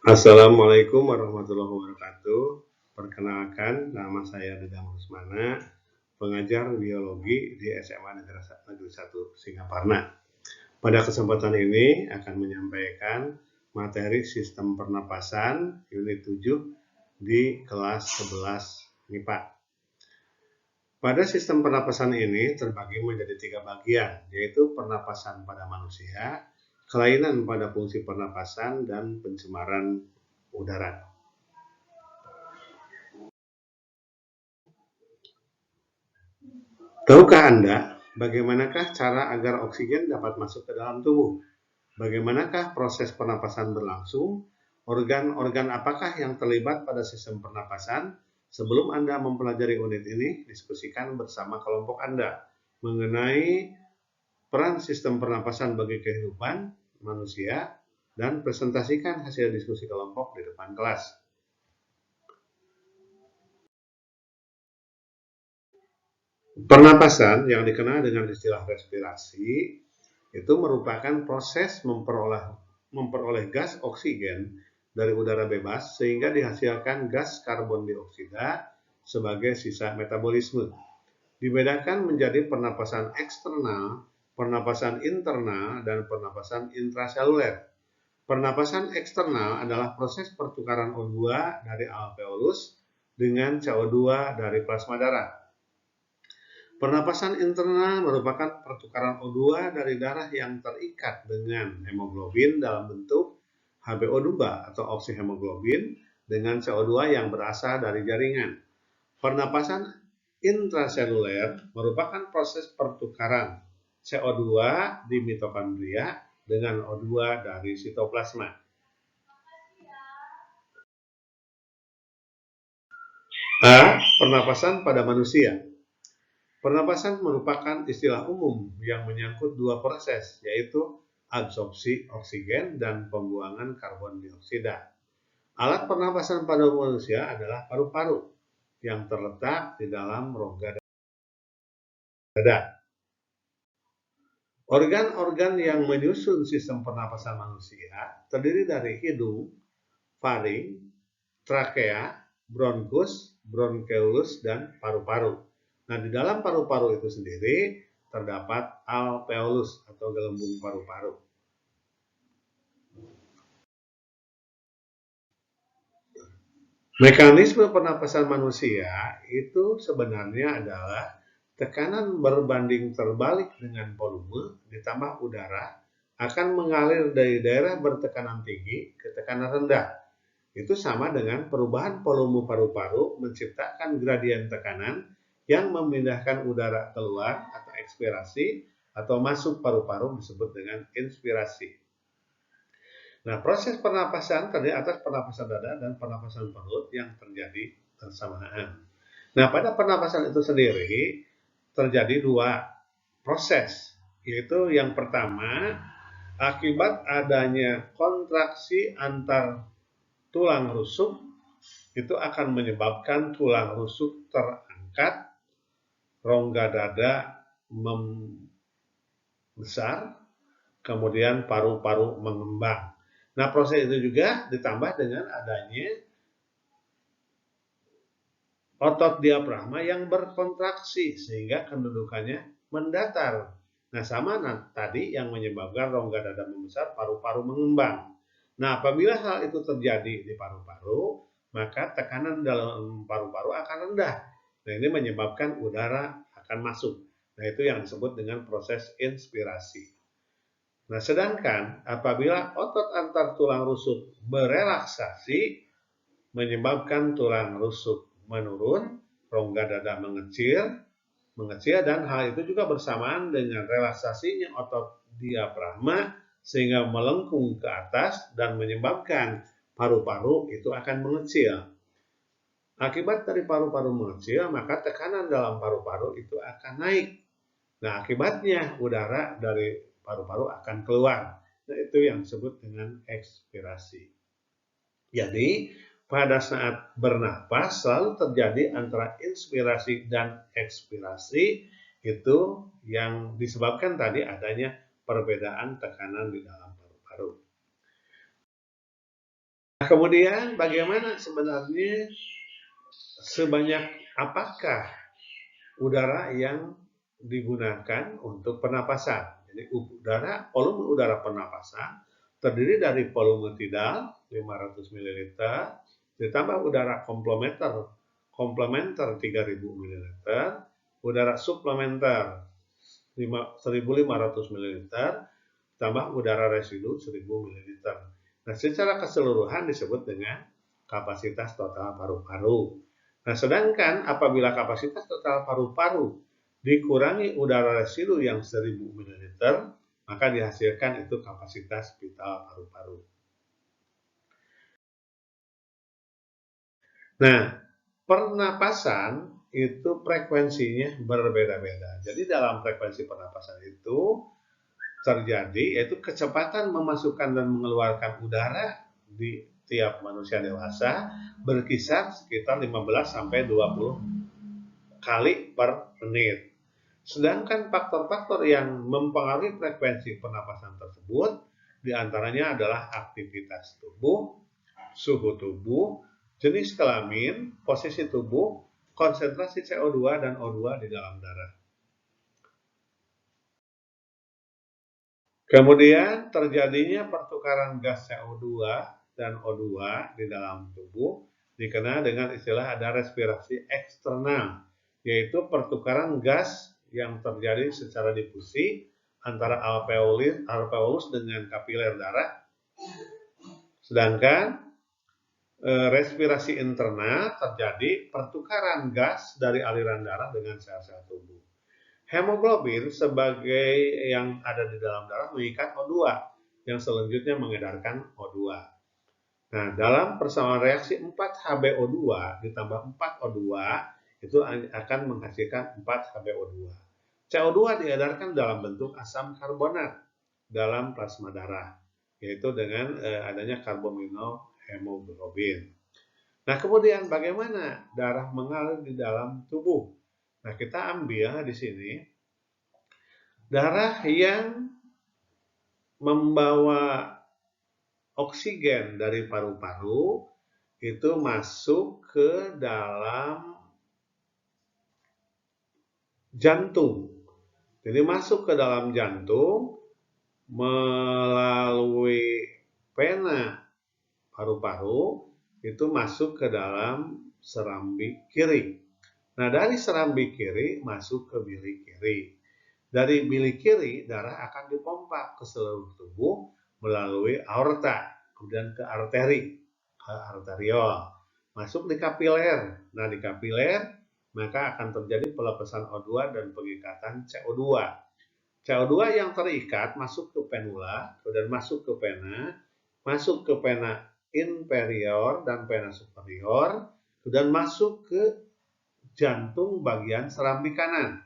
Assalamualaikum warahmatullahi wabarakatuh. Perkenalkan, nama saya Dedang Rusmana, pengajar biologi di SMA Negeri 1 Singaparna. Pada kesempatan ini akan menyampaikan materi sistem pernapasan unit 7 di kelas 11 MIPA. Pada sistem pernapasan ini terbagi menjadi 3 bagian, yaitu pernapasan pada manusia, kelainan pada fungsi pernapasan, dan pencemaran udara. Tahukah Anda bagaimanakah cara agar oksigen dapat masuk ke dalam tubuh? Bagaimanakah proses pernapasan berlangsung? Organ-organ apakah yang terlibat pada sistem pernapasan? Sebelum Anda mempelajari unit ini, diskusikan bersama kelompok Anda mengenai peran sistem pernapasan bagi kehidupan manusia dan presentasikan hasil diskusi kelompok di depan kelas. Pernapasan yang dikenal dengan istilah respirasi itu merupakan proses memperoleh gas oksigen dari udara bebas sehingga dihasilkan gas karbon dioksida sebagai sisa metabolisme. Dibedakan menjadi pernapasan eksternal, pernapasan internal, dan pernapasan intraseluler. Pernapasan eksternal adalah proses pertukaran O2 dari alveolus dengan CO2 dari plasma darah. Pernapasan internal merupakan pertukaran O2 dari darah yang terikat dengan hemoglobin dalam bentuk HbO2 atau oksihemoglobin dengan CO2 yang berasal dari jaringan. Pernapasan intraseluler merupakan proses pertukaran CO2 di mitokondria dengan O2 dari sitoplasma. Pernapasan pada manusia. Pernapasan merupakan istilah umum yang menyangkut dua proses, yaitu absorpsi oksigen dan pembuangan karbon dioksida. Alat pernapasan pada manusia adalah paru-paru yang terletak di dalam rongga dada. Organ-organ yang menyusun sistem pernapasan manusia terdiri dari hidung, faring, trakea, bronkus, bronkeolus, dan paru-paru. Nah, di dalam paru-paru itu sendiri terdapat alveolus atau gelembung paru-paru. Mekanisme pernapasan manusia itu sebenarnya adalah tekanan berbanding terbalik dengan volume ditambah udara akan mengalir dari daerah bertekanan tinggi ke tekanan rendah. Itu sama dengan perubahan volume paru-paru menciptakan gradien tekanan yang memindahkan udara keluar atau ekspirasi atau masuk paru-paru disebut dengan inspirasi. Nah, proses pernapasan terdiri atas pernapasan dada dan pernapasan perut yang terjadi bersamaan. Nah, pada pernapasan itu sendiri terjadi dua proses, yaitu yang pertama akibat adanya kontraksi antar tulang rusuk itu akan menyebabkan tulang rusuk terangkat, rongga dada membesar, kemudian paru-paru mengembang. Nah, proses itu juga ditambah dengan adanya otot diafragma yang berkontraksi sehingga kedudukannya mendatar. Nah, sama tadi yang menyebabkan rongga dada membesar, paru-paru mengembang. Nah, apabila hal itu terjadi di paru-paru, maka tekanan dalam paru-paru akan rendah. Nah, ini menyebabkan udara akan masuk. Nah, itu yang disebut dengan proses inspirasi. Nah, sedangkan apabila otot antar tulang rusuk berelaksasi, menyebabkan tulang rusuk menurun, rongga dada mengecil, dan hal itu juga bersamaan dengan relaksasinya otot diafragma sehingga melengkung ke atas dan menyebabkan paru-paru itu akan mengecil. Akibat dari paru-paru mengecil, maka tekanan dalam paru-paru itu akan naik. Nah, akibatnya udara dari paru-paru akan keluar. Nah, itu yang disebut dengan ekspirasi. Jadi, pada saat bernapas selalu terjadi antara inspirasi dan ekspirasi, itu yang disebabkan tadi adanya perbedaan tekanan di dalam paru-paru. Kemudian bagaimana sebenarnya sebanyak apakah udara yang digunakan untuk pernapasan? Jadi volume udara pernapasan terdiri dari volume tidal 500 ml ditambah udara komplementer 3000 ml, udara suplementer 1500 ml, tambah udara residu 1000 ml. Nah, secara keseluruhan disebut dengan kapasitas total paru-paru. Nah, sedangkan apabila kapasitas total paru-paru dikurangi udara residu yang 1000 ml, maka dihasilkan itu kapasitas vital paru-paru. Nah, pernapasan itu frekuensinya berbeda-beda. Jadi dalam frekuensi pernapasan itu terjadi yaitu kecepatan memasukkan dan mengeluarkan udara di tiap manusia dewasa berkisar sekitar 15 sampai 20 kali per menit. Sedangkan faktor-faktor yang mempengaruhi frekuensi pernapasan tersebut diantaranya adalah aktivitas tubuh, suhu tubuh, jenis kelamin, posisi tubuh, konsentrasi CO2 dan O2 di dalam darah. Kemudian terjadinya pertukaran gas CO2 dan O2 di dalam tubuh dikenal dengan istilah ada respirasi eksternal, yaitu pertukaran gas yang terjadi secara difusi antara alveolus dengan kapiler darah. Sedangkan respirasi internal terjadi pertukaran gas dari aliran darah dengan sel-sel tubuh. Hemoglobin sebagai yang ada di dalam darah mengikat O2 yang selanjutnya mengedarkan O2. Nah, dalam persamaan reaksi 4HbO2 ditambah 4O2 itu akan menghasilkan 4HbO2. CO2 diedarkan dalam bentuk asam karbonat dalam plasma darah, yaitu dengan adanya karbaminohemoglobin. Nah, kemudian bagaimana darah mengalir di dalam tubuh? Nah, kita ambil di sini darah yang membawa oksigen dari paru-paru itu masuk ke dalam jantung. Jadi masuk ke dalam jantung melalui vena paru-paru itu masuk ke dalam serambi kiri. Nah, dari serambi kiri masuk ke bilik kiri. Dari bilik kiri, darah akan dipompa ke seluruh tubuh melalui aorta, kemudian ke arteri, ke arteriol, masuk di kapiler. Nah, di kapiler, maka akan terjadi pelepasan O2 dan pengikatan CO2. CO2 yang terikat masuk ke penula, kemudian masuk ke vena inferior dan vena superior, kemudian masuk ke jantung bagian serambi kanan.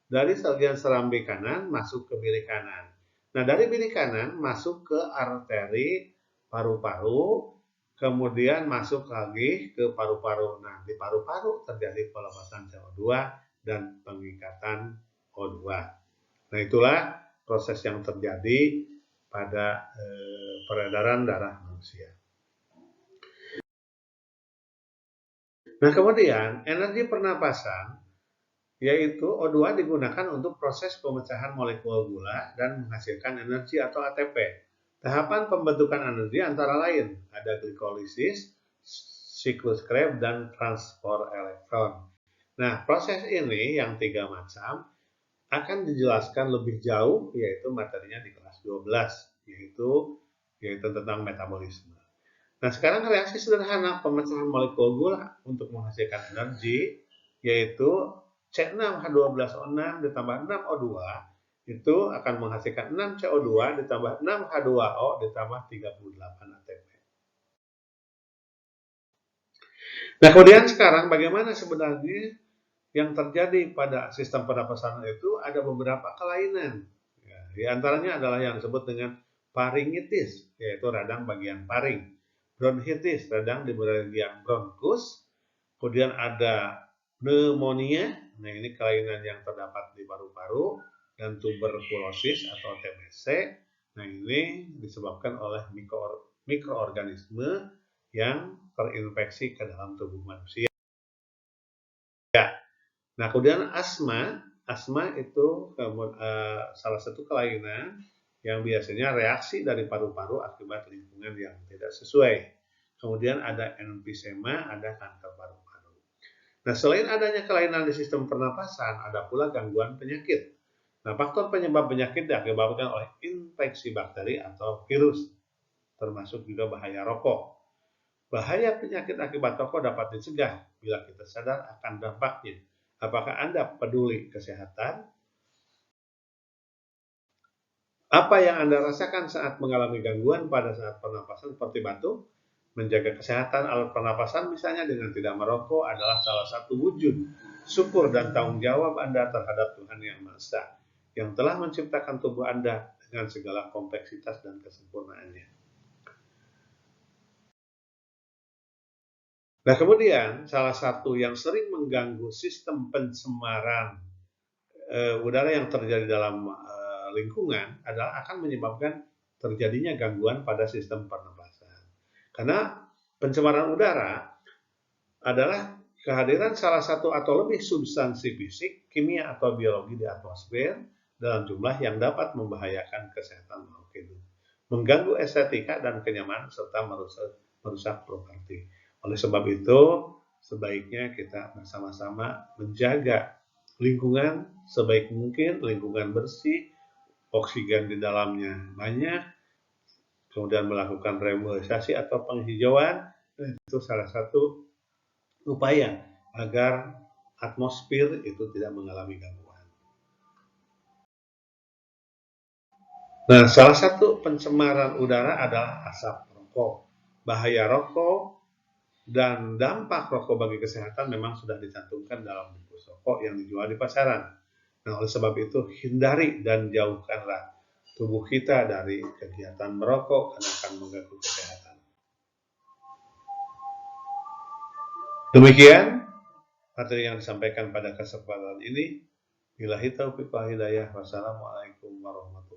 Dari bagian serambi kanan masuk ke bilik kanan. Nah, dari bilik kanan masuk ke arteri paru-paru, kemudian masuk lagi ke paru-paru. Nah, di paru-paru terjadi pelepasan CO2 dan pengikatan O2. Nah, itulah proses yang terjadi pada peredaran darah manusia. Nah, kemudian energi pernapasan yaitu O2 digunakan untuk proses pemecahan molekul gula dan menghasilkan energi atau ATP. Tahapan pembentukan energi antara lain ada glikolisis, siklus Krebs, dan transport elektron. Nah, proses ini yang 3 macam akan dijelaskan lebih jauh yaitu materinya di kelas 12 yaitu tentang metabolisme. Nah, sekarang reaksi sederhana pemecahan molekul gula untuk menghasilkan energi yaitu C6H12O6 ditambah 6O2 itu akan menghasilkan 6CO2 ditambah 6H2O ditambah 38 ATP. Nah, kemudian sekarang bagaimana sebenarnya yang terjadi pada sistem pernapasan itu ada beberapa kelainan. Ya, di antaranya adalah yang disebut dengan faringitis, yaitu radang bagian faring. Bronkitis, radang di bagian bronkus. Kemudian ada pneumonia, nah ini kelainan yang terdapat di paru-paru, dan tuberkulosis atau TBC. Nah, ini disebabkan oleh mikroorganisme yang terinfeksi ke dalam tubuh manusia. Nah, kemudian asma itu salah satu kelainan yang biasanya reaksi dari paru-paru akibat lingkungan yang tidak sesuai. Kemudian ada emfisema, ada kanker paru-paru. Nah, selain adanya kelainan di sistem pernapasan, ada pula gangguan penyakit. Nah, faktor penyebab penyakit diakibatkan oleh infeksi bakteri atau virus, termasuk juga bahaya rokok. Bahaya penyakit akibat rokok dapat dicegah bila kita sadar akan dampaknya. Apakah Anda peduli kesehatan? Apa yang Anda rasakan saat mengalami gangguan pada saat pernapasan seperti batuk? Menjaga kesehatan alat pernapasan misalnya dengan tidak merokok adalah salah satu wujud syukur dan tanggung jawab Anda terhadap Tuhan Yang Maha Esa yang telah menciptakan tubuh Anda dengan segala kompleksitas dan kesempurnaannya. Nah, kemudian salah satu yang sering mengganggu sistem pencemaran udara yang terjadi dalam lingkungan adalah akan menyebabkan terjadinya gangguan pada sistem pernapasan. Karena pencemaran udara adalah kehadiran salah satu atau lebih substansi fisik, kimia atau biologi di atmosfer dalam jumlah yang dapat membahayakan kesehatan makhluk hidup, mengganggu estetika dan kenyamanan serta merusak properti. Oleh sebab itu, sebaiknya kita bersama-sama menjaga lingkungan sebaik mungkin, lingkungan bersih, oksigen di dalamnya banyak, kemudian melakukan reboisasi atau penghijauan, itu salah satu upaya agar atmosfer itu tidak mengalami gangguan. Nah, salah satu pencemaran udara adalah asap rokok. Bahaya rokok dan dampak rokok bagi kesehatan memang sudah dicantumkan dalam bungkus rokok yang dijual di pasaran. Nah, oleh sebab itu hindari dan jauhkanlah tubuh kita dari kegiatan merokok karena akan mengganggu kesehatan. Demikian materi yang disampaikan pada kesempatan ini. Billahi taufiq wal hidayah. Wassalamualaikum warahmatullahi wabarakatuh.